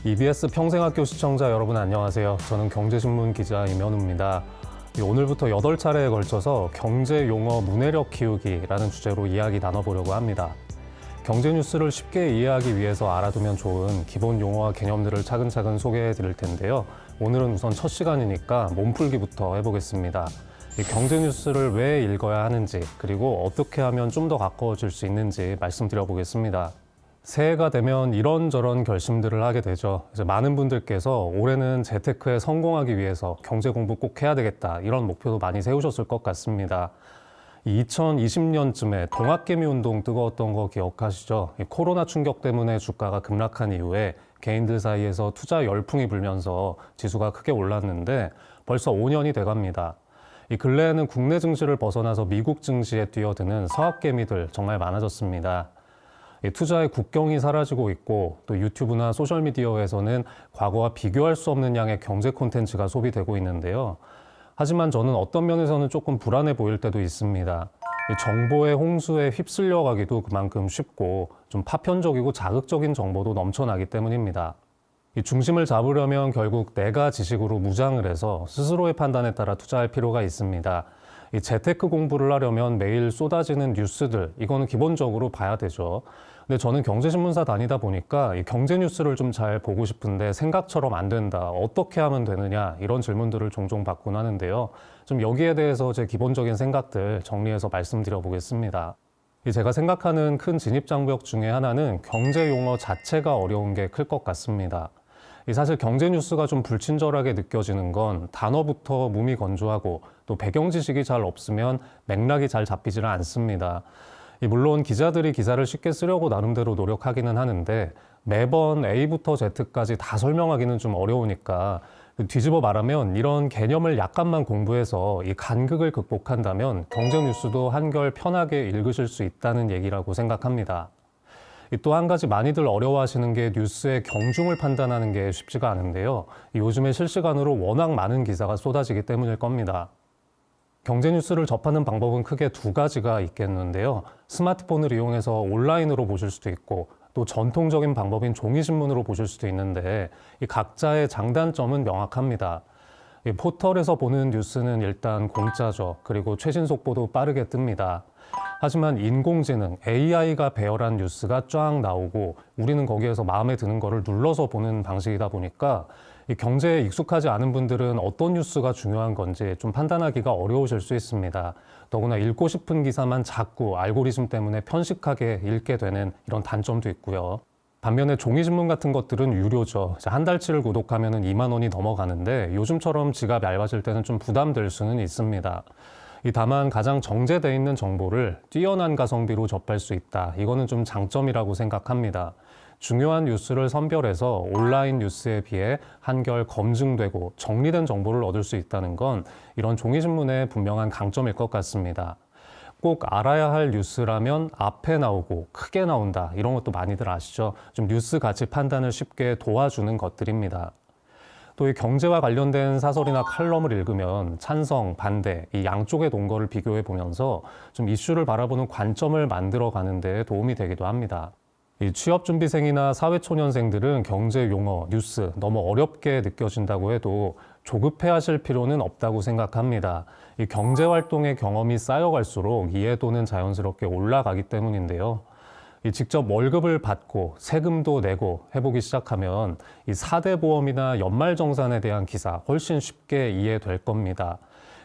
EBS 평생학교 시청자 여러분 안녕하세요. 저는 경제신문 기자 임현우입니다. 오늘부터 8차례에 걸쳐서 경제 용어 문해력 키우기라는 주제로 이야기 나눠보려고 합니다. 경제 뉴스를 쉽게 이해하기 위해서 알아두면 좋은 기본 용어와 개념들을 차근차근 소개해 드릴 텐데요. 오늘은 우선 첫 시간이니까 몸풀기부터 해보겠습니다. 경제 뉴스를 왜 읽어야 하는지, 그리고 어떻게 하면 좀 더 가까워질 수 있는지 말씀드려 보겠습니다. 새해가 되면 이런저런 결심들을 하게 되죠. 이제 많은 분들께서 올해는 재테크에 성공하기 위해서 경제 공부 꼭 해야 되겠다, 이런 목표도 많이 세우셨을 것 같습니다. 2020년쯤에 동학개미 운동 뜨거웠던 거 기억하시죠? 코로나 충격 때문에 주가가 급락한 이후에 개인들 사이에서 투자 열풍이 불면서 지수가 크게 올랐는데 벌써 5년이 돼갑니다. 이 근래에는 국내 증시를 벗어나서 미국 증시에 뛰어드는 서학개미들 정말 많아졌습니다. 투자의 국경이 사라지고 있고 또 유튜브나 소셜미디어에서는 과거와 비교할 수 없는 양의 경제 콘텐츠가 소비되고 있는데요. 하지만 저는 어떤 면에서는 조금 불안해 보일 때도 있습니다. 정보의 홍수에 휩쓸려 가기도 그만큼 쉽고 좀 파편적이고 자극적인 정보도 넘쳐나기 때문입니다. 이 중심을 잡으려면 결국 내가 지식으로 무장을 해서 스스로의 판단에 따라 투자할 필요가 있습니다. 이 재테크 공부를 하려면 매일 쏟아지는 뉴스들, 이거는 기본적으로 봐야 되죠. 근데 저는 경제신문사 다니다 보니까 이 경제 뉴스를 좀 잘 보고 싶은데 생각처럼 안 된다, 어떻게 하면 되느냐, 이런 질문들을 종종 받곤 하는데요. 좀 여기에 대해서 제 기본적인 생각들 정리해서 말씀드려 보겠습니다. 제가 생각하는 큰 진입장벽 중에 하나는 경제 용어 자체가 어려운 게 클 것 같습니다. 사실 경제 뉴스가 좀 불친절하게 느껴지는 건 단어부터 무미건조하고 또 배경 지식이 잘 없으면 맥락이 잘 잡히지는 않습니다. 물론 기자들이 기사를 쉽게 쓰려고 나름대로 노력하기는 하는데 매번 A부터 Z까지 다 설명하기는 좀 어려우니까 뒤집어 말하면 이런 개념을 약간만 공부해서 이 간극을 극복한다면 경제 뉴스도 한결 편하게 읽으실 수 있다는 얘기라고 생각합니다. 또 한 가지 많이들 어려워하시는 게 뉴스의 경중을 판단하는 게 쉽지가 않은데요. 요즘에 실시간으로 워낙 많은 기사가 쏟아지기 때문일 겁니다. 경제 뉴스를 접하는 방법은 크게 두 가지가 있겠는데요. 스마트폰을 이용해서 온라인으로 보실 수도 있고 또 전통적인 방법인 종이신문으로 보실 수도 있는데 이 각자의 장단점은 명확합니다. 이 포털에서 보는 뉴스는 일단 공짜죠. 그리고 최신 속보도 빠르게 뜹니다. 하지만 인공지능, AI가 배열한 뉴스가 쫙 나오고 우리는 거기에서 마음에 드는 거를 눌러서 보는 방식이다 보니까 이 경제에 익숙하지 않은 분들은 어떤 뉴스가 중요한 건지 좀 판단하기가 어려우실 수 있습니다. 더구나 읽고 싶은 기사만 자꾸 알고리즘 때문에 편식하게 읽게 되는 이런 단점도 있고요. 반면에 종이신문 같은 것들은 유료죠. 한 달치를 구독하면 2만 원이 넘어가는데 요즘처럼 지갑 얇아질 때는 좀 부담될 수는 있습니다. 다만 가장 정제돼 있는 정보를 뛰어난 가성비로 접할 수 있다. 이거는 좀 장점이라고 생각합니다. 중요한 뉴스를 선별해서 온라인 뉴스에 비해 한결 검증되고 정리된 정보를 얻을 수 있다는 건 이런 종이신문의 분명한 강점일 것 같습니다. 꼭 알아야 할 뉴스라면 앞에 나오고 크게 나온다, 이런 것도 많이들 아시죠? 좀 뉴스 가치 판단을 쉽게 도와주는 것들입니다. 또 이 경제와 관련된 사설이나 칼럼을 읽으면 찬성, 반대, 이 양쪽의 논거를 비교해 보면서 좀 이슈를 바라보는 관점을 만들어 가는 데 도움이 되기도 합니다. 이 취업준비생이나 사회초년생들은 경제 용어, 뉴스 너무 어렵게 느껴진다고 해도 조급해 하실 필요는 없다고 생각합니다. 이 경제활동의 경험이 쌓여갈수록 이해도는 자연스럽게 올라가기 때문인데요. 직접 월급을 받고 세금도 내고 해보기 시작하면 이 4대 보험이나 연말정산에 대한 기사 훨씬 쉽게 이해될 겁니다.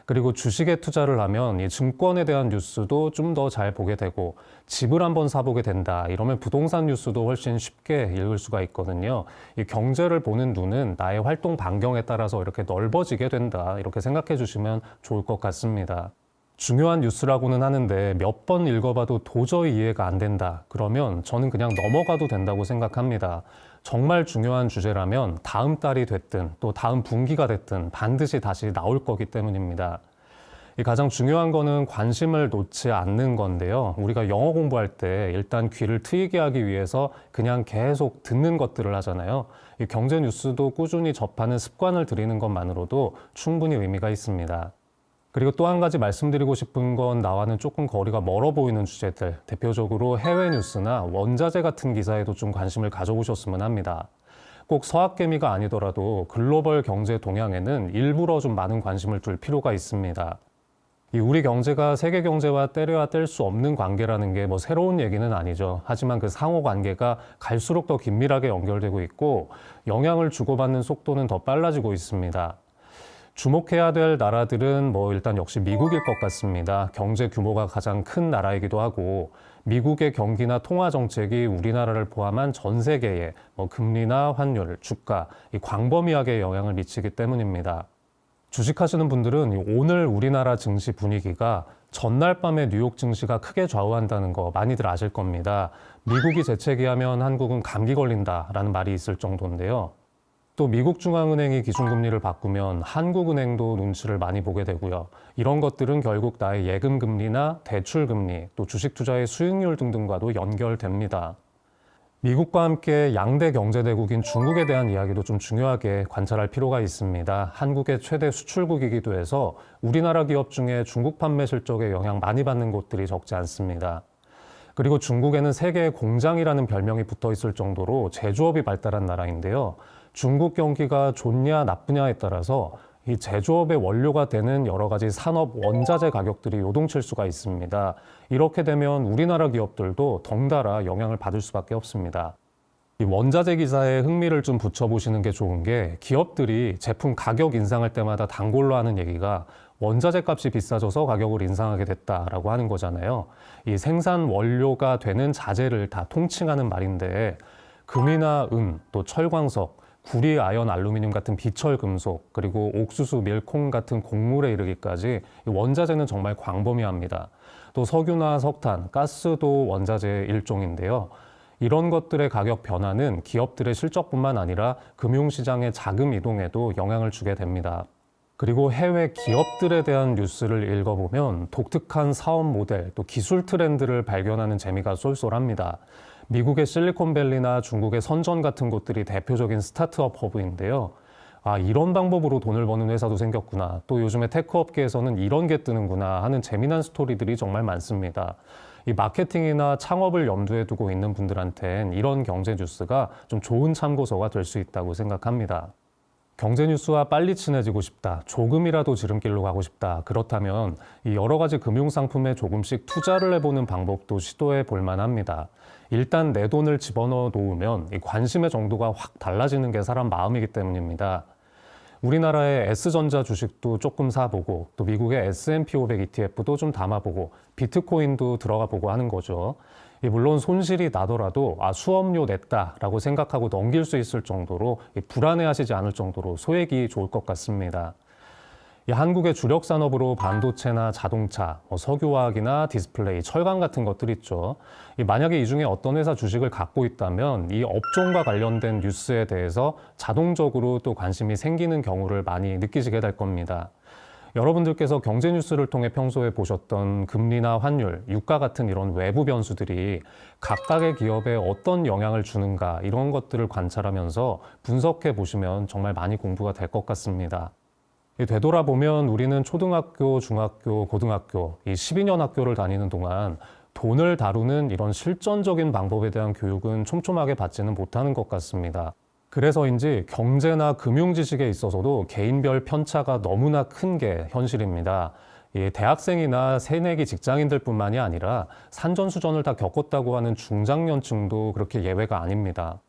그리고 주식에 투자를 하면 이 증권에 대한 뉴스도 좀 더 잘 보게 되고 집을 한번 사보게 된다, 이러면 부동산 뉴스도 훨씬 쉽게 읽을 수가 있거든요. 이 경제를 보는 눈은 나의 활동 반경에 따라서 이렇게 넓어지게 된다, 이렇게 생각해 주시면 좋을 것 같습니다. 중요한 뉴스라고는 하는데 몇 번 읽어봐도 도저히 이해가 안 된다, 그러면 저는 그냥 넘어가도 된다고 생각합니다. 정말 중요한 주제라면 다음 달이 됐든 또 다음 분기가 됐든 반드시 다시 나올 거기 때문입니다. 가장 중요한 거는 관심을 놓지 않는 건데요. 우리가 영어 공부할 때 일단 귀를 트이게 하기 위해서 그냥 계속 듣는 것들을 하잖아요. 이 경제 뉴스도 꾸준히 접하는 습관을 들이는 것만으로도 충분히 의미가 있습니다. 그리고 또 한 가지 말씀드리고 싶은 건 나와는 조금 거리가 멀어 보이는 주제들, 대표적으로 해외 뉴스나 원자재 같은 기사에도 좀 관심을 가져보셨으면 합니다. 꼭 서학개미가 아니더라도 글로벌 경제 동향에는 일부러 좀 많은 관심을 둘 필요가 있습니다. 우리 경제가 세계 경제와 떼려야 뗄 수 없는 관계라는 게 뭐 새로운 얘기는 아니죠. 하지만 그 상호 관계가 갈수록 더 긴밀하게 연결되고 있고 영향을 주고받는 속도는 더 빨라지고 있습니다. 주목해야 될 나라들은 뭐 일단 역시 미국일 것 같습니다. 경제 규모가 가장 큰 나라이기도 하고 미국의 경기나 통화 정책이 우리나라를 포함한 전 세계에 뭐 금리나 환율, 주가, 광범위하게 영향을 미치기 때문입니다. 주식하시는 분들은 오늘 우리나라 증시 분위기가 전날 밤에 뉴욕 증시가 크게 좌우한다는 거 많이들 아실 겁니다. 미국이 재채기하면 한국은 감기 걸린다라는 말이 있을 정도인데요. 또 미국 중앙은행이 기준금리를 바꾸면 한국은행도 눈치를 많이 보게 되고요. 이런 것들은 결국 나의 예금금리나 대출금리, 또 주식 투자의 수익률 등등과도 연결됩니다. 미국과 함께 양대 경제대국인 중국에 대한 이야기도 좀 중요하게 관찰할 필요가 있습니다. 한국의 최대 수출국이기도 해서 우리나라 기업 중에 중국 판매 실적에 영향 많이 받는 곳들이 적지 않습니다. 그리고 중국에는 세계의 공장이라는 별명이 붙어 있을 정도로 제조업이 발달한 나라인데요. 중국 경기가 좋냐 나쁘냐에 따라서 이 제조업의 원료가 되는 여러 가지 산업 원자재 가격들이 요동칠 수가 있습니다. 이렇게 되면 우리나라 기업들도 덩달아 영향을 받을 수밖에 없습니다. 이 원자재 기사에 흥미를 좀 붙여보시는 게 좋은 게 기업들이 제품 가격 인상할 때마다 단골로 하는 얘기가 원자재 값이 비싸져서 가격을 인상하게 됐다라고 하는 거잖아요. 이 생산 원료가 되는 자재를 다 통칭하는 말인데 금이나 은, 또 철광석, 구리, 아연, 알루미늄 같은 비철 금속, 그리고 옥수수, 밀, 콩 같은 곡물에 이르기까지 원자재는 정말 광범위합니다. 또 석유나 석탄, 가스도 원자재의 일종인데요. 이런 것들의 가격 변화는 기업들의 실적뿐만 아니라 금융시장의 자금 이동에도 영향을 주게 됩니다. 그리고 해외 기업들에 대한 뉴스를 읽어보면 독특한 사업 모델, 또 기술 트렌드를 발견하는 재미가 쏠쏠합니다. 미국의 실리콘밸리나 중국의 선전 같은 곳들이 대표적인 스타트업 허브인데요. 이런 방법으로 돈을 버는 회사도 생겼구나. 또 요즘에 테크 업계에서는 이런 게 뜨는구나 하는 재미난 스토리들이 정말 많습니다. 이 마케팅이나 창업을 염두에 두고 있는 분들한텐 이런 경제 뉴스가 좀 좋은 참고서가 될 수 있다고 생각합니다. 경제 뉴스와 빨리 친해지고 싶다, 조금이라도 지름길로 가고 싶다. 그렇다면 이 여러 가지 금융 상품에 조금씩 투자를 해보는 방법도 시도해 볼 만합니다. 일단 내 돈을 집어넣어 놓으면 이 관심의 정도가 확 달라지는 게 사람 마음이기 때문입니다. 우리나라의 S전자 주식도 조금 사보고 또 미국의 S&P 500 ETF도 좀 담아보고 비트코인도 들어가 보고 하는 거죠. 물론 손실이 나더라도 수업료 냈다라고 생각하고 넘길 수 있을 정도로 불안해하시지 않을 정도로 소액이 좋을 것 같습니다. 한국의 주력 산업으로 반도체나 자동차, 석유화학이나 디스플레이, 철강 같은 것들 있죠. 만약에 이 중에 어떤 회사 주식을 갖고 있다면 이 업종과 관련된 뉴스에 대해서 자동적으로 또 관심이 생기는 경우를 많이 느끼시게 될 겁니다. 여러분들께서 경제 뉴스를 통해 평소에 보셨던 금리나 환율, 유가 같은 이런 외부 변수들이 각각의 기업에 어떤 영향을 주는가 이런 것들을 관찰하면서 분석해 보시면 정말 많이 공부가 될 것 같습니다. 되돌아보면 우리는 초등학교, 중학교, 고등학교, 이 12년 학교를 다니는 동안 돈을 다루는 이런 실전적인 방법에 대한 교육은 촘촘하게 받지는 못하는 것 같습니다. 그래서인지 경제나 금융 지식에 있어서도 개인별 편차가 너무나 큰 게 현실입니다. 대학생이나 새내기 직장인들뿐만이 아니라 산전수전을 다 겪었다고 하는 중장년층도 그렇게 예외가 아닙니다.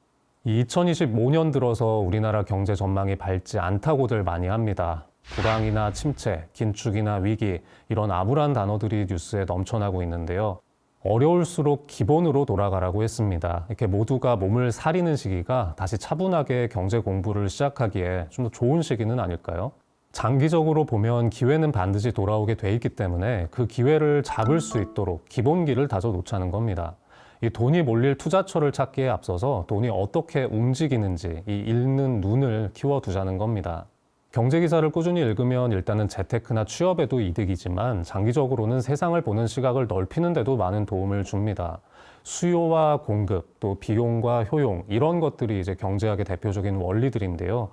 2025년 들어서 우리나라 경제 전망이 밝지 않다고들 많이 합니다. 불황이나 침체, 긴축이나 위기 이런 암울한 단어들이 뉴스에 넘쳐나고 있는데요. 어려울수록 기본으로 돌아가라고 했습니다. 이렇게 모두가 몸을 사리는 시기가 다시 차분하게 경제 공부를 시작하기에 좀 더 좋은 시기는 아닐까요? 장기적으로 보면 기회는 반드시 돌아오게 돼 있기 때문에 그 기회를 잡을 수 있도록 기본기를 다져 놓자는 겁니다. 이 돈이 몰릴 투자처를 찾기에 앞서서 돈이 어떻게 움직이는지 이 읽는 눈을 키워두자는 겁니다. 경제기사를 꾸준히 읽으면 일단은 재테크나 취업에도 이득이지만 장기적으로는 세상을 보는 시각을 넓히는 데도 많은 도움을 줍니다. 수요와 공급, 또 비용과 효용 이런 것들이 이제 경제학의 대표적인 원리들인데요.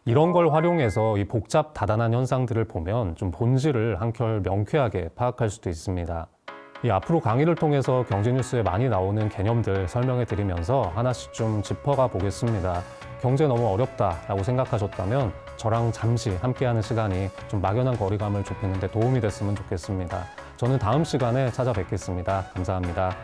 이런 걸 활용해서 이 복잡 다단한 현상들을 보면 좀 본질을 한결 명쾌하게 파악할 수도 있습니다. 앞으로 강의를 통해서 경제 뉴스에 많이 나오는 개념들 설명해 드리면서 하나씩 좀 짚어가 보겠습니다. 경제 너무 어렵다라고 생각하셨다면 저랑 잠시 함께하는 시간이 좀 막연한 거리감을 좁히는 데 도움이 됐으면 좋겠습니다. 저는 다음 시간에 찾아뵙겠습니다. 감사합니다.